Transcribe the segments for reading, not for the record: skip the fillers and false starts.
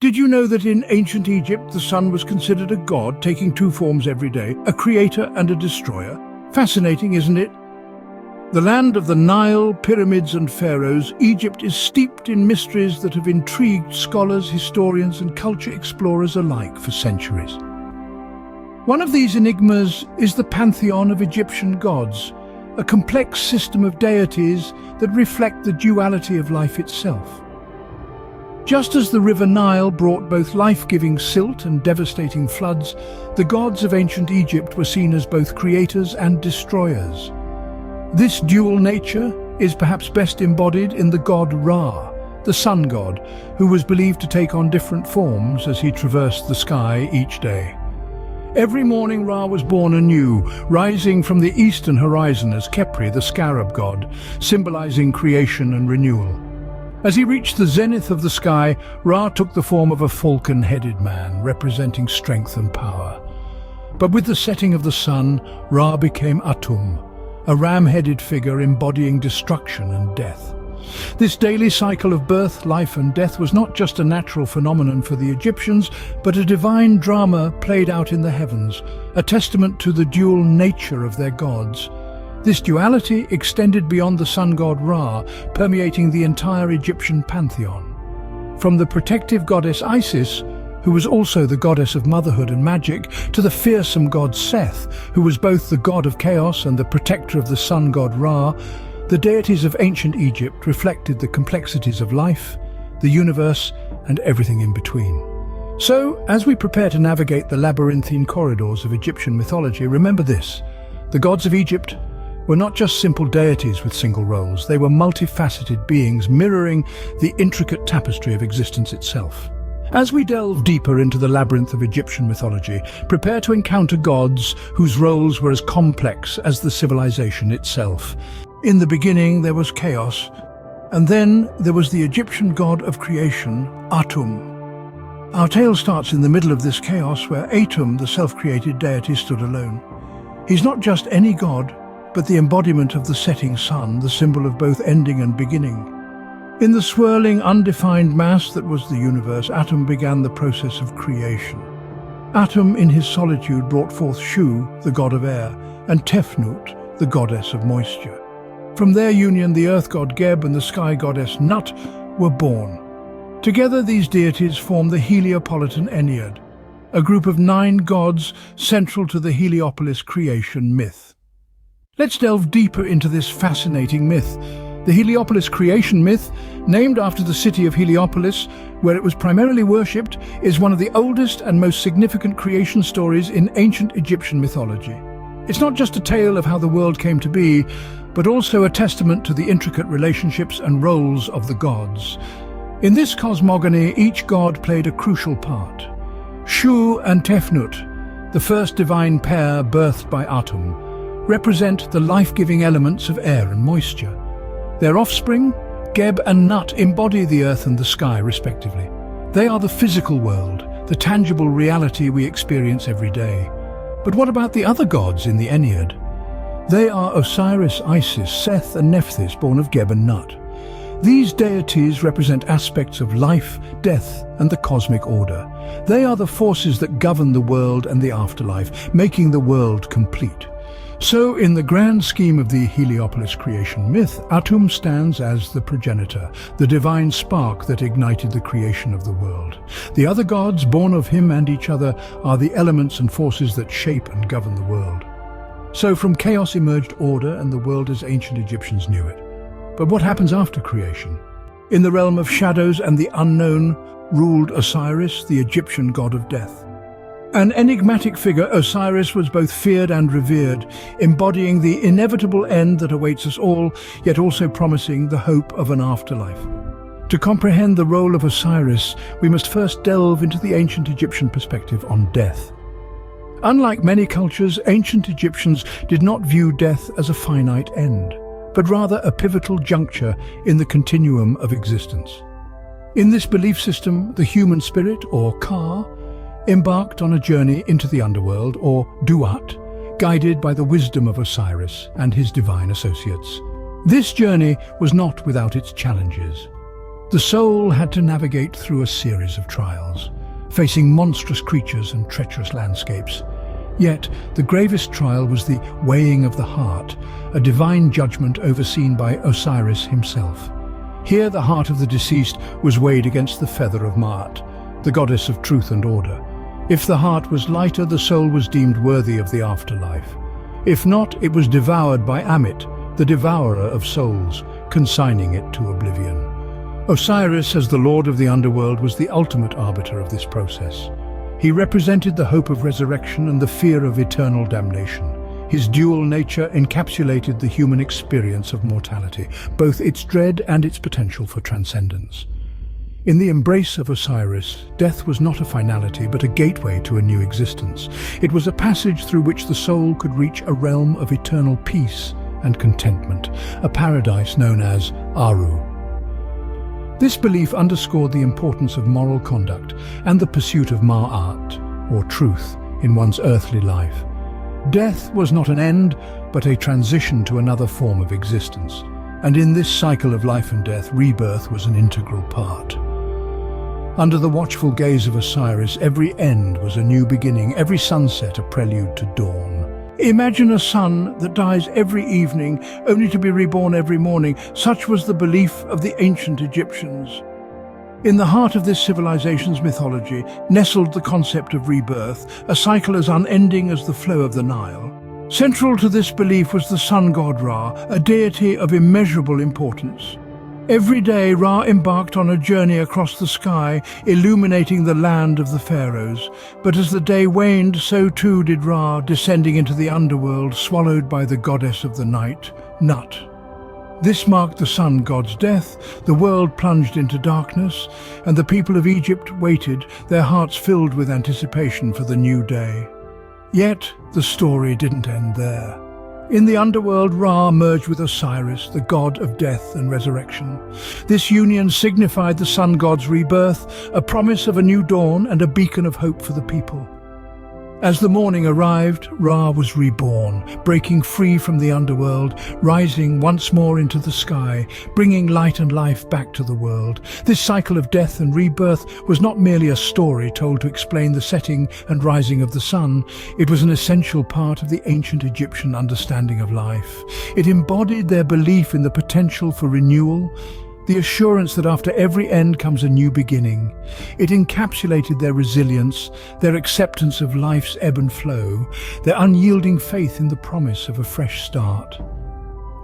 Did you know that in ancient Egypt the sun was considered a god, taking two forms every day, a creator and a destroyer? Fascinating, isn't it? The land of the Nile, pyramids and pharaohs, Egypt is steeped in mysteries that have intrigued scholars, historians and culture explorers alike for centuries. One of these enigmas is the pantheon of Egyptian gods, a complex system of deities that reflect the duality of life itself. Just as the river Nile brought both life-giving silt and devastating floods, the gods of ancient Egypt were seen as both creators and destroyers. This dual nature is perhaps best embodied in the god Ra, the sun god, who was believed to take on different forms as he traversed the sky each day. Every morning Ra was born anew, rising from the eastern horizon as Khepri, the scarab god, symbolizing creation and renewal. As he reached the zenith of the sky, Ra took the form of a falcon-headed man, representing strength and power. But with the setting of the sun, Ra became Atum, a ram-headed figure embodying destruction and death. This daily cycle of birth, life and death was not just a natural phenomenon for the Egyptians, but a divine drama played out in the heavens, a testament to the dual nature of their gods. This duality extended beyond the sun god Ra, permeating the entire Egyptian pantheon. From the protective goddess Isis, who was also the goddess of motherhood and magic, to the fearsome god Seth, who was both the god of chaos and the protector of the sun god Ra, the deities of ancient Egypt reflected the complexities of life, the universe, and everything in between. So, as we prepare to navigate the labyrinthine corridors of Egyptian mythology, remember this: the gods of Egypt were not just simple deities with single roles, they were multifaceted beings mirroring the intricate tapestry of existence itself. As we delve deeper into the labyrinth of Egyptian mythology, prepare to encounter gods whose roles were as complex as the civilization itself. In the beginning there was chaos, and then there was the Egyptian god of creation, Atum. Our tale starts in the middle of this chaos where Atum, the self-created deity, stood alone. He's not just any god, but the embodiment of the setting sun, the symbol of both ending and beginning. In the swirling, undefined mass that was the universe, Atum began the process of creation. Atum, in his solitude, brought forth Shu, the god of air, and Tefnut, the goddess of moisture. From their union, the earth god Geb and the sky goddess Nut were born. Together, these deities form the Heliopolitan Ennead, a group of 9 gods central to the Heliopolis creation myth. Let's delve deeper into this fascinating myth. The Heliopolis creation myth, named after the city of Heliopolis, where it was primarily worshipped, is one of the oldest and most significant creation stories in ancient Egyptian mythology. It's not just a tale of how the world came to be, but also a testament to the intricate relationships and roles of the gods. In this cosmogony, each god played a crucial part. Shu and Tefnut, the first divine pair birthed by Atum, represent the life-giving elements of air and moisture. Their offspring, Geb and Nut, embody the earth and the sky, respectively. They are the physical world, the tangible reality we experience every day. But what about the other gods in the Ennead? They are Osiris, Isis, Seth and Nephthys, born of Geb and Nut. These deities represent aspects of life, death and the cosmic order. They are the forces that govern the world and the afterlife, making the world complete. So, in the grand scheme of the Heliopolis creation myth, Atum stands as the progenitor, the divine spark that ignited the creation of the world. The other gods, born of him and each other, are the elements and forces that shape and govern the world. So, from chaos emerged order, and the world as ancient Egyptians knew it. But what happens after creation? In the realm of shadows and the unknown ruled Osiris, the Egyptian god of death. An enigmatic figure, Osiris was both feared and revered, embodying the inevitable end that awaits us all, yet also promising the hope of an afterlife. To comprehend the role of Osiris, we must first delve into the ancient Egyptian perspective on death. Unlike many cultures, ancient Egyptians did not view death as a finite end, but rather a pivotal juncture in the continuum of existence. In this belief system, the human spirit, or Ka, embarked on a journey into the underworld, or Duat, guided by the wisdom of Osiris and his divine associates. This journey was not without its challenges. The soul had to navigate through a series of trials, facing monstrous creatures and treacherous landscapes. Yet, the gravest trial was the weighing of the heart, a divine judgment overseen by Osiris himself. Here the heart of the deceased was weighed against the feather of Maat, the goddess of truth and order. If the heart was lighter, the soul was deemed worthy of the afterlife. If not, it was devoured by Amit, the devourer of souls, consigning it to oblivion. Osiris, as the lord of the underworld, was the ultimate arbiter of this process. He represented the hope of resurrection and the fear of eternal damnation. His dual nature encapsulated the human experience of mortality, both its dread and its potential for transcendence. In the embrace of Osiris, death was not a finality but a gateway to a new existence. It was a passage through which the soul could reach a realm of eternal peace and contentment, a paradise known as Aru. This belief underscored the importance of moral conduct and the pursuit of Ma'at, or truth, in one's earthly life. Death was not an end, but a transition to another form of existence. And in this cycle of life and death, rebirth was an integral part. Under the watchful gaze of Osiris, every end was a new beginning, every sunset a prelude to dawn. Imagine a sun that dies every evening, only to be reborn every morning. Such was the belief of the ancient Egyptians. In the heart of this civilization's mythology nestled the concept of rebirth, a cycle as unending as the flow of the Nile. Central to this belief was the sun god Ra, a deity of immeasurable importance. Every day Ra embarked on a journey across the sky, illuminating the land of the pharaohs. But as the day waned, so too did Ra, descending into the underworld, swallowed by the goddess of the night, Nut. This marked the sun god's death. The world plunged into darkness, and the people of Egypt waited, their hearts filled with anticipation for the new day. Yet the story didn't end there. In the underworld, Ra merged with Osiris, the god of death and resurrection. This union signified the sun god's rebirth, a promise of a new dawn and a beacon of hope for the people. As the morning arrived, Ra was reborn, breaking free from the underworld, rising once more into the sky, bringing light and life back to the world. This cycle of death and rebirth was not merely a story told to explain the setting and rising of the sun. It was an essential part of the ancient Egyptian understanding of life. It embodied their belief in the potential for renewal, the assurance that after every end comes a new beginning. It encapsulated their resilience, their acceptance of life's ebb and flow, their unyielding faith in the promise of a fresh start.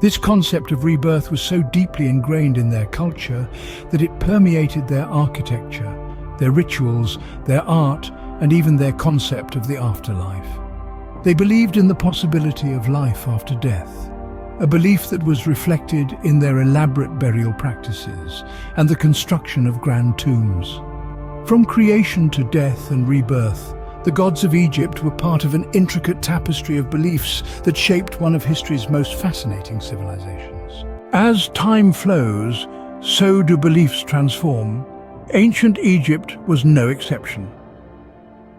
This concept of rebirth was so deeply ingrained in their culture that it permeated their architecture, their rituals, their art, and even their concept of the afterlife. They believed in the possibility of life after death, a belief that was reflected in their elaborate burial practices and the construction of grand tombs. From creation to death and rebirth, the gods of Egypt were part of an intricate tapestry of beliefs that shaped one of history's most fascinating civilizations. As time flows, so do beliefs transform. Ancient Egypt was no exception.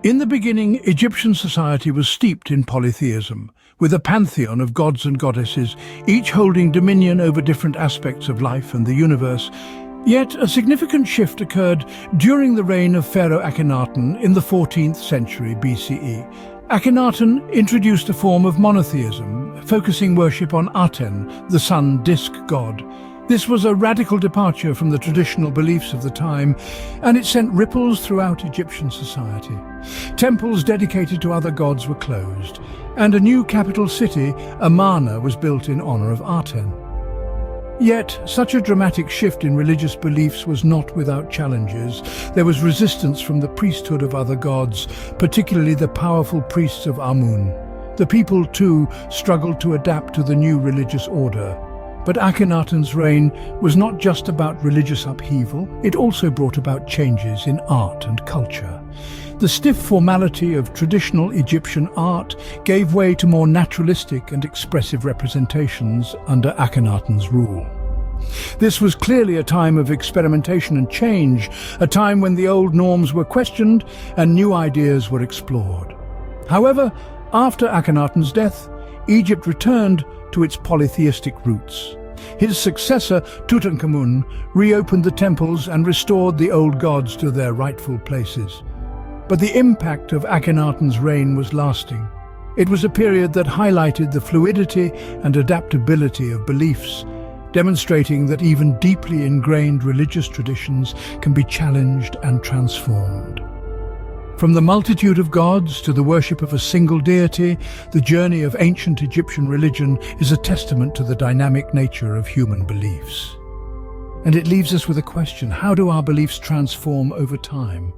In the beginning, Egyptian society was steeped in polytheism, with a pantheon of gods and goddesses, each holding dominion over different aspects of life and the universe. Yet a significant shift occurred during the reign of Pharaoh Akhenaten in the 14th century BCE. Akhenaten introduced a form of monotheism, focusing worship on Aten, the sun disk god. This was a radical departure from the traditional beliefs of the time, and it sent ripples throughout Egyptian society. Temples dedicated to other gods were closed, and a new capital city, Amarna, was built in honor of Aten. Yet, such a dramatic shift in religious beliefs was not without challenges. There was resistance from the priesthood of other gods, particularly the powerful priests of Amun. The people, too, struggled to adapt to the new religious order. But Akhenaten's reign was not just about religious upheaval, it also brought about changes in art and culture. The stiff formality of traditional Egyptian art gave way to more naturalistic and expressive representations under Akhenaten's rule. This was clearly a time of experimentation and change, a time when the old norms were questioned and new ideas were explored. However, after Akhenaten's death, Egypt returned to its polytheistic roots. His successor, Tutankhamun, reopened the temples and restored the old gods to their rightful places. But the impact of Akhenaten's reign was lasting. It was a period that highlighted the fluidity and adaptability of beliefs, demonstrating that even deeply ingrained religious traditions can be challenged and transformed. From the multitude of gods to the worship of a single deity, the journey of ancient Egyptian religion is a testament to the dynamic nature of human beliefs. And it leaves us with a question: how do our beliefs transform over time?